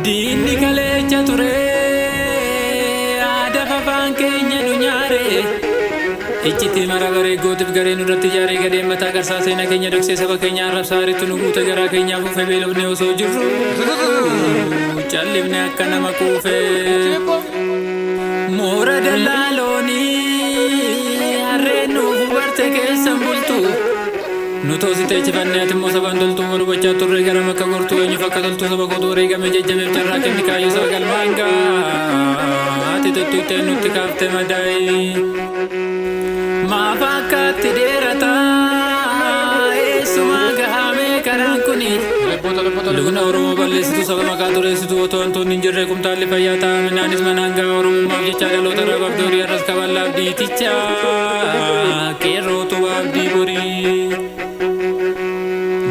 Dini kalecha ture ada fafan kenya dunyare ichiti maragare gotif gare nurati jare gade mata garsa sena kenya dakse saba kenya rabsari tunuguta gara kenya fu febelo ne oso jirru challibne akana makufe mora dalaloni arrenu hubarte ke sambultu nutosi te cifannet mo sabandoltu wal bacha turre gara makka gortu eni fakadoltu sabagotu rega mejjeme tarra kendi kayo sagal manga ati tutte nutti kafte madai ma fakati derata esumaga me karankuni lugna oromo balesitu saba makaduresitu otonto ninjirre kumtali fayata minanis mananga oromo mabjicha galota rabdori aras kaballa diticha kerotu abdi bori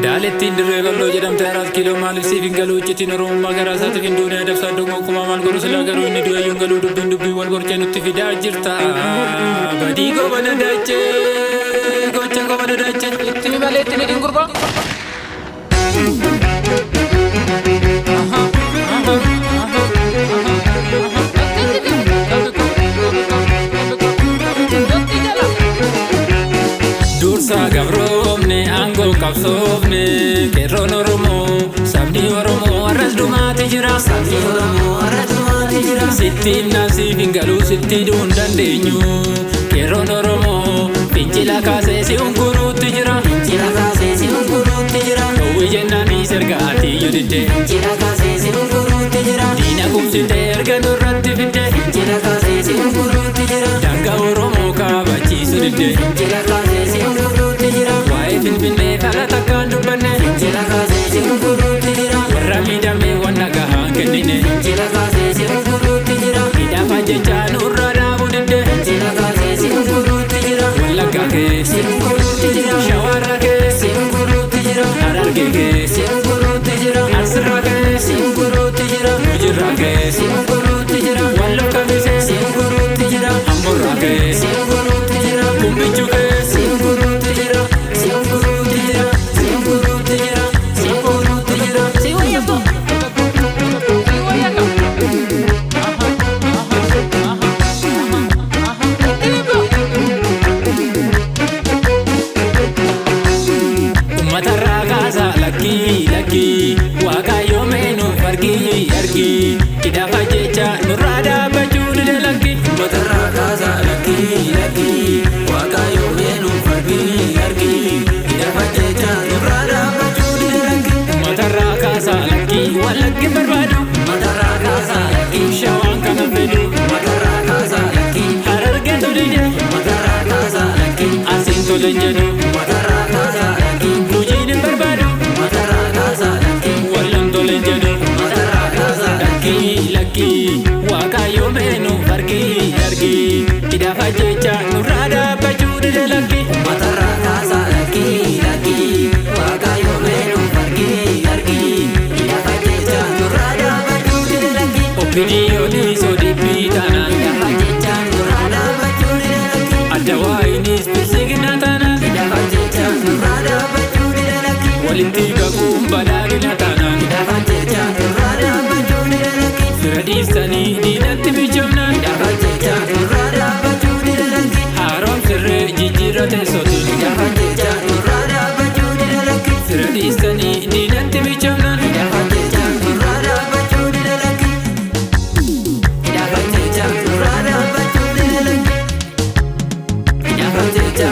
Daletin dirregal lo jedam teras kilo malif siving galu chitin rom magara sat fin dunia dafsa dongo kuma mal guru silagaru ni do yung galu dubin dubi wal gorche nutti fida jirta badi go bana dache gocha go bana dache timi bale tini dingurba Dursa gavromne ango kapsovne keron oromo sabni oromo aras dumati jira sabni oromo aras dumati jira sittin nasi dingalu sitti dundandenyu keron oromo pinchila kase si ungurutti jira pinchila kase si ungurutti jira owijenani sergati yudite pinchila kase si ungurutti jira dina kumsite erganurratti fide pinchila kase si ungurutti jira danga oromo kabachi sudite pinchila kase si ungurutti jira wae finfinne kala takkan dubbanne pinchila kase si ungurutti jira warra midame wanna gahan kennine pinchila kase si ungurutti jira midama jecha nurra daabudide pinchila kase si ungurutti jira wallaga ke si ungurutti jira shawara ke si ungurutti jira hararge ke si ungurutti jira asra ke si ungurutti jira mujra ke si ungurutti jira wallo kamise si ungurutti jira amborra ke si ungurutti jira kumbichu ke si ungurutti jira si ungurutti jira si ungurutti jira si ungurutti jira si wayako Umatarra kaasa lakki waaqayyo meenu argi kidafa jecha nurra dhaabachuu dide lakki umatarra kaasa lakki waaqayyo meenu argi kidafa jecha nurra dhaabachuu dide lakki umatarra kaasa lakki walakki barbaadu umatarra kaasa lakki shawaan kana fedhu umatarra kaasa lakki hararge tolide umatarra kaasa lakki asiin tolen jedhu umatarra kaasa lakki gujiin barbaadu umatarra kaasa lakki wallan tolen jedhu umatarra kaasa lakki waaqayyo meenu argi kidafa jecha nurra dhaabachuu dide lakki umatarra kaasa lakki waaqayyo meenu argi kidafa jecha nurra dhaabachuu dide lakki opiniyooni sodibbi taanaan kidafa jecha nurra dhaabachuu dide lakki adda waayinis bilsigina taanaan kidafa jecha nurra dhaabachuu dide lakki walitti gaguun badhaadhina taanaan kidafa jecha nurra dhaabachuu dide lakki fira dhiistanii diinatti mijoomnaan kidafa jecha nurra dhaabachuu dide lakki haaroon sirree jijjiirra teessootu kidafa jecha nurra dhaabachuu dide lakki fira dhiistanii diinatti mijoomnaan kidafa jecha nurra dhaabachuu dide lakki kidafa jecha nurra dhaabachuu dide lakki kidafa jecha